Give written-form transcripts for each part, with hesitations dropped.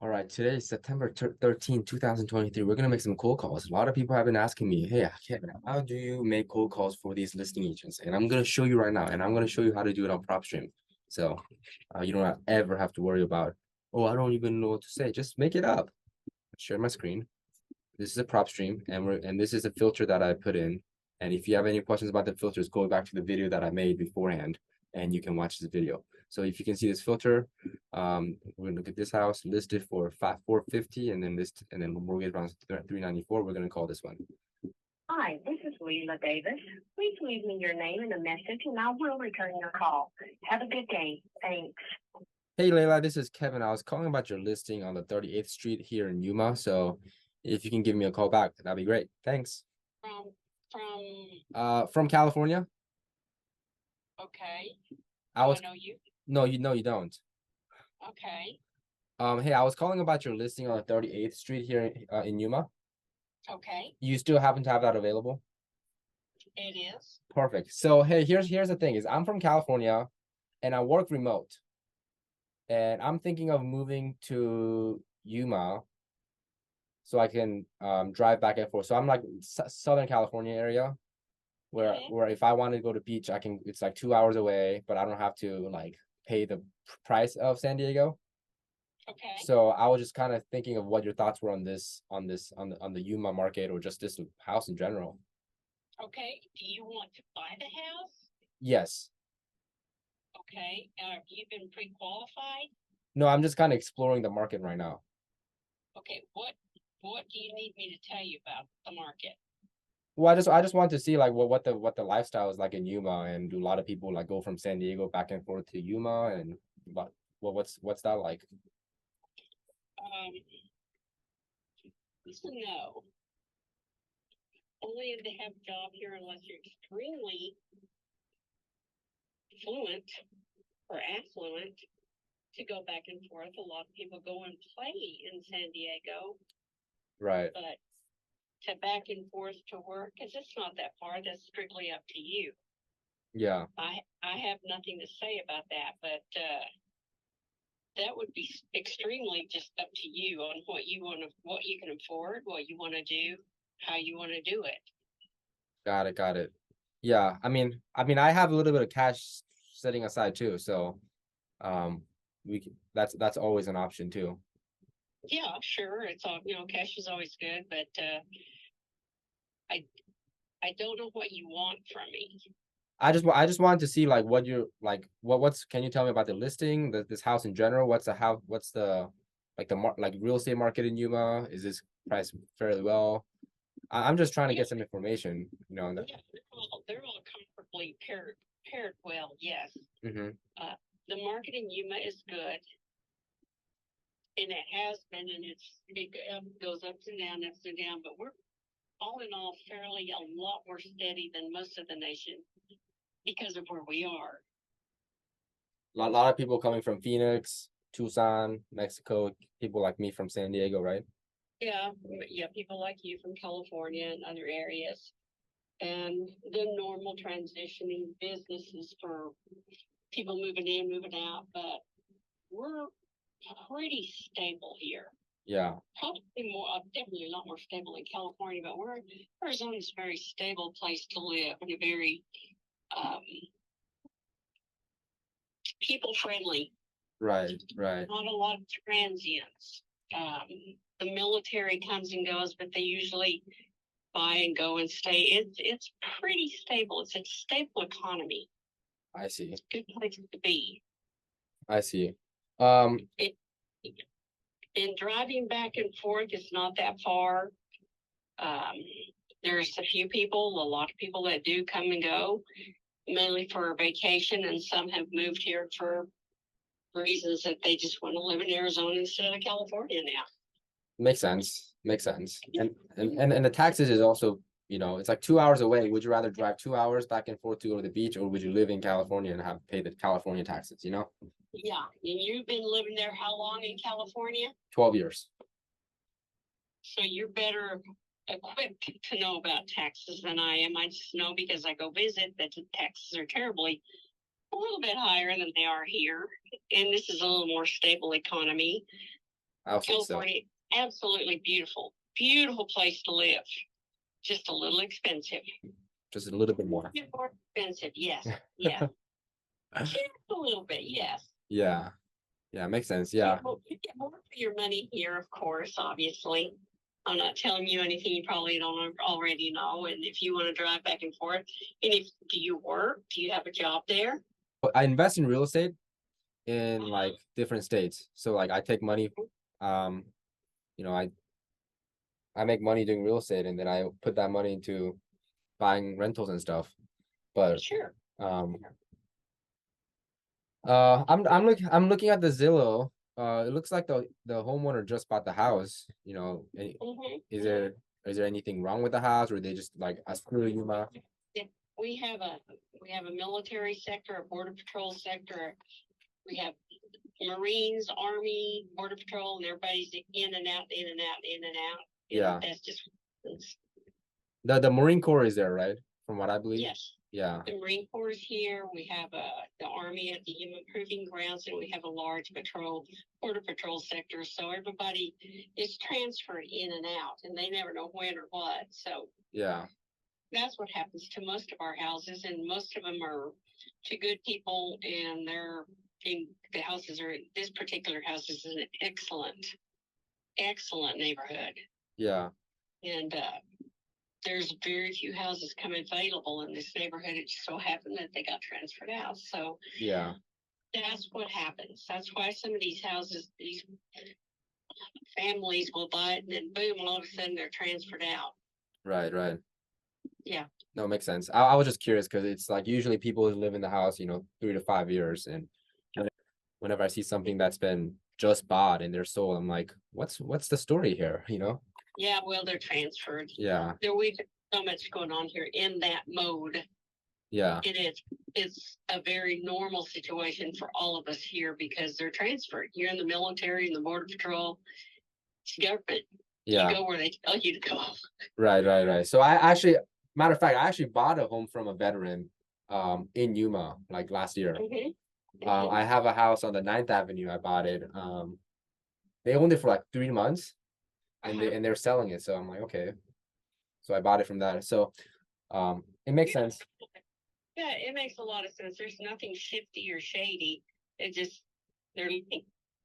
All right, today is September 13th, 2023. We're going to make some cold calls. A lot of people have been asking me, hey, Kevin, how do you make cold calls for these listing agents? And I'm going to show you right now, and I'm going to show you how to do it on PropStream. So you don't ever have to worry about, oh, I don't even know what to say. Just make it up. Share my screen. This is a PropStream, and this is a filter that I put in. And if you have any questions about the filters, go back to the video that I made beforehand, and you can watch this video. So if you can see this filter, we're gonna look at this house listed for 450, and then mortgage around 394. We're gonna call this one. Hi, this is Leila Davis. Please leave me your name and a message, and I will return your call. Have a good day. Thanks. Hey Leila, this is Kevin. I was calling about your listing on the 38th Street here in Yuma. So if you can give me a call back, that'd be great. Thanks. From California. Okay. I was know you. No, you don't. Okay. Hey, I was calling about your listing on 38th Street here in Yuma. Okay. You still happen to have that available? It is. Perfect. So, hey, here's the thing is I'm from California and I work remote. And I'm thinking of moving to Yuma so I can drive back and forth. So I'm like Southern California area where if I want to go to beach, it's like 2 hours away, but I don't have to like pay the price of San Diego. Okay. So I was just kind of thinking of what your thoughts were on the Yuma market or just this house in general. Okay. Do you want to buy the house? Yes. Okay. Have you been pre-qualified? No, I'm just kind of exploring the market right now. Okay. What do you need me to tell you about the market? Well, I just want to see like what the lifestyle is like in Yuma, and do a lot of people like go from San Diego back and forth to Yuma, and what's that like? No. Only if they have a job here unless you're extremely fluent or affluent to go back and forth. A lot of people go and play in San Diego. Right. But to back and forth to work, because it's not that far, that's strictly up to you. Yeah. I have nothing to say about that, but that would be extremely just up to you on what you can afford, what you want to do, how you want to do it. Got it. Yeah, I mean, I have a little bit of cash setting aside too, so that's always an option too. Yeah, sure. It's all, cash is always good, but I don't know what you want from me. I just wanted to see like what you're like what's can you tell me about the listing, this house in general? What's the real estate market in Yuma? Is this priced fairly well? I'm just trying to get some information, Yeah, they're all comfortably paired well, yes. Mm-hmm. The market in Yuma is good, and it has been, and it goes ups and down, but we're all in all fairly a lot more steady than most of the nation because of where we are. A lot of people coming from Phoenix, Tucson, Mexico, people like me from San Diego, right? Yeah, people like you from California and other areas. And the normal transitioning businesses for people moving in, moving out, but we're pretty stable here. Yeah. Probably definitely a lot more stable in California, but Arizona's a very stable place to live and a very people friendly. Right. Not a lot of transients. The military comes and goes, but they usually buy and go and stay. It's pretty stable. It's a stable economy. I see. It's a good place to be. I see. And driving back and forth is not that far. There's a lot of people that do come and go, mainly for a vacation, and some have moved here for reasons that they just want to live in Arizona instead of California now. Makes sense. And the taxes is also, it's like 2 hours away. Would you rather drive 2 hours back and forth to go to the beach, or would you live in California and have to pay the California taxes, Yeah. And you've been living there how long in California? 12 years. So you're better equipped to know about taxes than I am. I just know because I go visit that the taxes are terribly a little bit higher than they are here. And this is a little more stable economy. I'll think so. California, absolutely beautiful, beautiful place to live. Just a little expensive. Just a little bit more. More expensive, yes. Yeah. Just a little bit, yes. Yeah. Yeah, makes sense. Yeah. You get more for your money here, of course, obviously. I'm not telling you anything you probably don't already know. And if you want to drive back and forth, and if do you work? Do you have a job there? But I invest in real estate in like different states. So like I take money, you know, I make money doing real estate and then I put that money into buying rentals and stuff. But Sure. um I'm looking at the Zillow. It looks like the homeowner just bought the house, you know. Is there anything wrong with the house, or they just like screw Yuma? We have a military sector, a border patrol sector. We have Marines, Army, Border Patrol, and everybody's in and out, in and out, in and out. Yeah. That's just The Marine Corps is there, right? From what I believe. yes. Yeah. The Marine Corps is here. We have the Army at the Yuma Proving Grounds, and we have a large Border Patrol sector. So everybody is transferred in and out, and they never know when or what. So Yeah. that's what happens to most of our houses, and most of them are to good people, and the houses are, this particular house is an excellent neighborhood. Yeah. And there's very few houses come available in this neighborhood. It just so happened that they got transferred out. So yeah, that's what happens. That's why some of these houses, these families will buy it and then boom, all of a sudden they're transferred out. right. Yeah. No, makes sense. I was just curious because it's like usually people who live in the house, 3 to 5 years, and whenever I see something that's been just bought and they're sold, I'm like, what's the story here? Yeah, well, they're transferred. Yeah. We've so much going on here in that mode. Yeah. It's a very normal situation for all of us here because they're transferred. You're in the military and the Border Patrol. It's government. Yeah. You go where they tell you to go. Right. So matter of fact, I actually bought a home from a veteran in Yuma like last year. I have a house on the 9th Avenue. I bought it. They owned it for like 3 months and they're selling it. So I'm like, okay. So I bought it from that. So it makes sense. Yeah, it makes a lot of sense. There's nothing shifty or shady. It just they're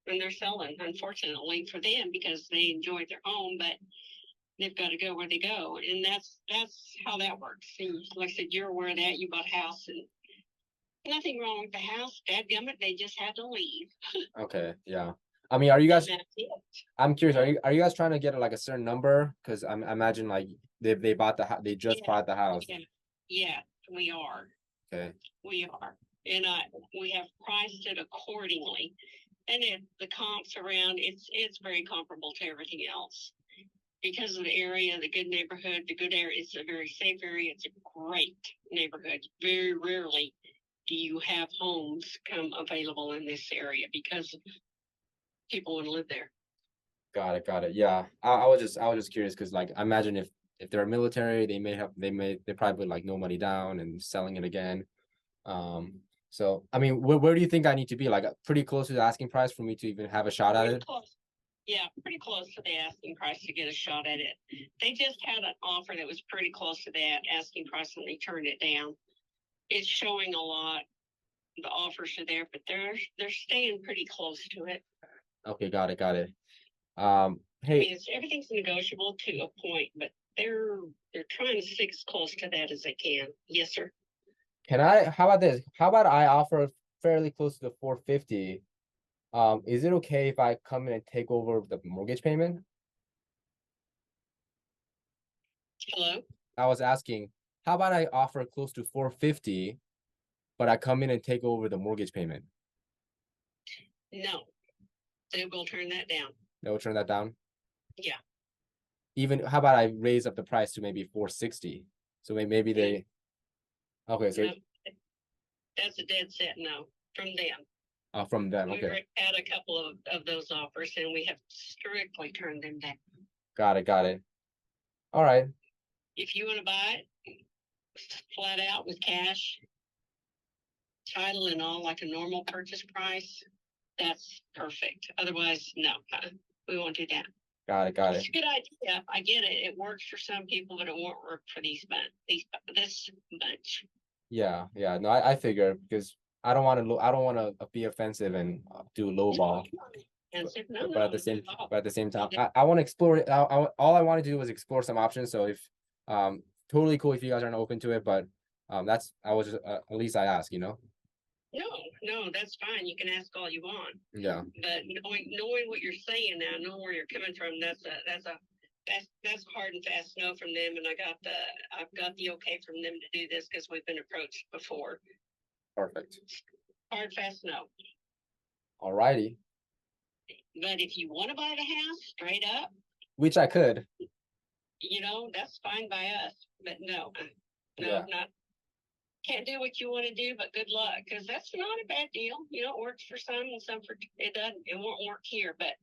when they're selling, unfortunately for them because they enjoyed their home, but they've got to go where they go, and that's how that works. And like I said, you're aware of that. You bought a house, and nothing wrong with the house. Dadgummit, they just had to leave. Okay, yeah. I mean, are you guys? I'm curious. Are you guys trying to get like a certain number? Because I imagine like they bought they just bought the house. Yeah, we are. Okay. We are, and we have priced it accordingly, and the comps around it's very comparable to everything else because of the area, the good neighborhood, the good area. It's a very safe area. It's a great neighborhood. Very rarely do you have homes come available in this area because people want to live there. Got it. Yeah, I was just curious because like I imagine if they're military, they probably put like no money down and selling it again. So I mean, where do you think I need to be? Like pretty close to the asking price for me to even have a shot at it? Close. Yeah, pretty close to the asking price to get a shot at it. They just had an offer that was pretty close to that asking price and they turned it down. It's showing a lot. The offers are there, but they're staying pretty close to it. Okay, got it. Hey, I mean, everything's negotiable to a point, but they're trying to stick as close to that as they can. Yes, sir. How about this? How about I offer fairly close to the 450? Is it okay if I come in and take over the mortgage payment? Hello? I was asking, how about I offer close to 450, but I come in and take over the mortgage payment? No, they will turn that down. They will turn that down? Yeah. Even, how about I raise up the price to maybe 460? So maybe they, okay, so. No, that's a dead set no from them. From them, okay. We had a couple of those offers and we have strictly turned them down. Got it. All right. If you want to buy it flat out with cash, title and all, like a normal purchase price, that's perfect. Otherwise, no. we won't do that. Got It's it. a good idea. I get it. It works for some people, but it won't work for this bunch. Yeah, no, I figure because I don't want to be offensive and do low ball. But at the same time, I want to explore it. All I want to do was explore some options. So if totally cool if you guys aren't open to it, but that's I was just at least I ask, you know. No, that's fine. You can ask all you want. Yeah. But knowing what you're saying now, knowing where you're coming from, that's hard and fast no from them. And I've got the okay from them to do this because we've been approached before. Perfect. Hard, fast no. Alrighty. But if you want to buy the house straight up, which I could, that's fine by us. But no, Yeah. not. Can't do what you want to do, but good luck, because that's not a bad deal. It works for some and some for it doesn't. It won't work here, but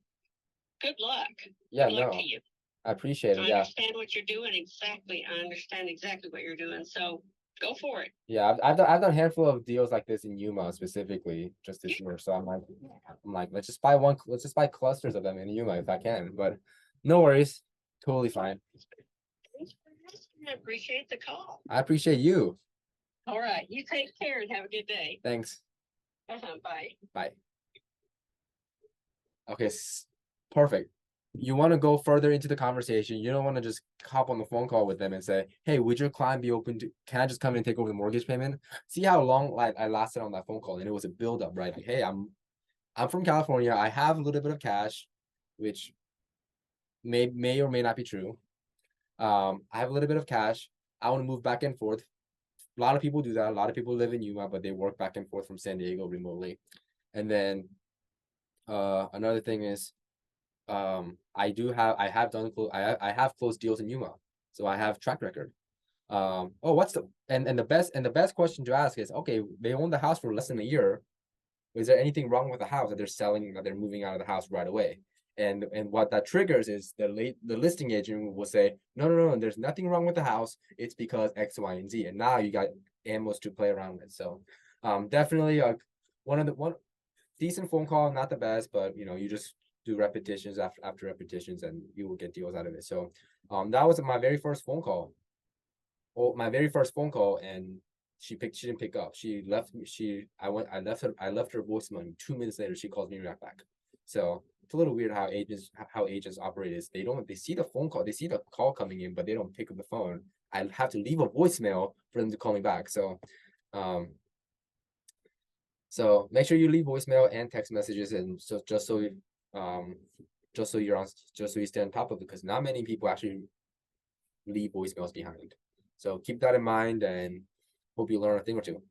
good luck. Yeah, Good luck no, to you. I appreciate it. I Yeah, understand what you're doing exactly. I understand exactly what you're doing. So go for it. yeah. I've done a handful of deals like this in Yuma specifically just this year. So I'm like, let's just buy clusters of them in Yuma if I can. But no worries, totally fine. Thanks for asking. I appreciate the call. I appreciate you. All right, you take care and have a good day. Thanks. Bye. Bye. Okay, perfect. You want to go further into the conversation. You don't want to just hop on the phone call with them and say, "Hey, would your client be open to? Can I just come in and take over the mortgage payment?" See how long I lasted on that phone call, and it was a build up, right? Like, hey, I'm from California. I have a little bit of cash, which may or may not be true. I have a little bit of cash. I want to move back and forth. A lot of people do that. A lot of people live in Yuma, but they work back and forth from San Diego remotely. And then another thing is I have closed deals in Yuma, so I have track record. What's the best question to ask is, okay, they own the house for less than a year. Is there anything wrong with the house that they're selling, that they're moving out of the house right away? And what that triggers is the listing agent will say, no, there's nothing wrong with the house. It's because X, Y, and Z. And now you got ammos to play around with. So definitely one decent phone call, not the best, but you just do repetitions after repetitions and you will get deals out of it. So that was my very first phone call. And she didn't pick up. She left me. I left her voicemail. 2 minutes later, she calls me right back. So it's a little weird how agents operate is they see the phone call, they see the call coming in, but they don't pick up the phone. I have to leave a voicemail for them to call me back. So make sure you leave voicemail and text messages, and so just so you stay on top of it, because not many people actually leave voicemails behind. So keep that in mind, and hope you learn a thing or two.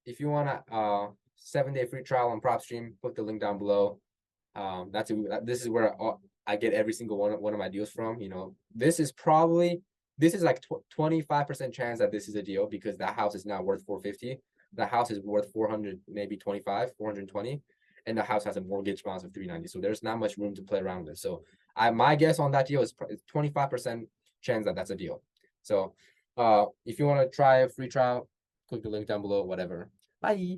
If you want a 7-day free trial on PropStream, click the link down below. This is where I get every single one of my deals from. This is like 25% chance that this is a deal, because that house is now worth 450. The house is worth 400, maybe 25, 420, and the house has a mortgage balance of 390. So there's not much room to play around with. So my guess on that deal is 25% chance that that's a deal. So if you want to try a free trial, click the link down below, whatever. Bye.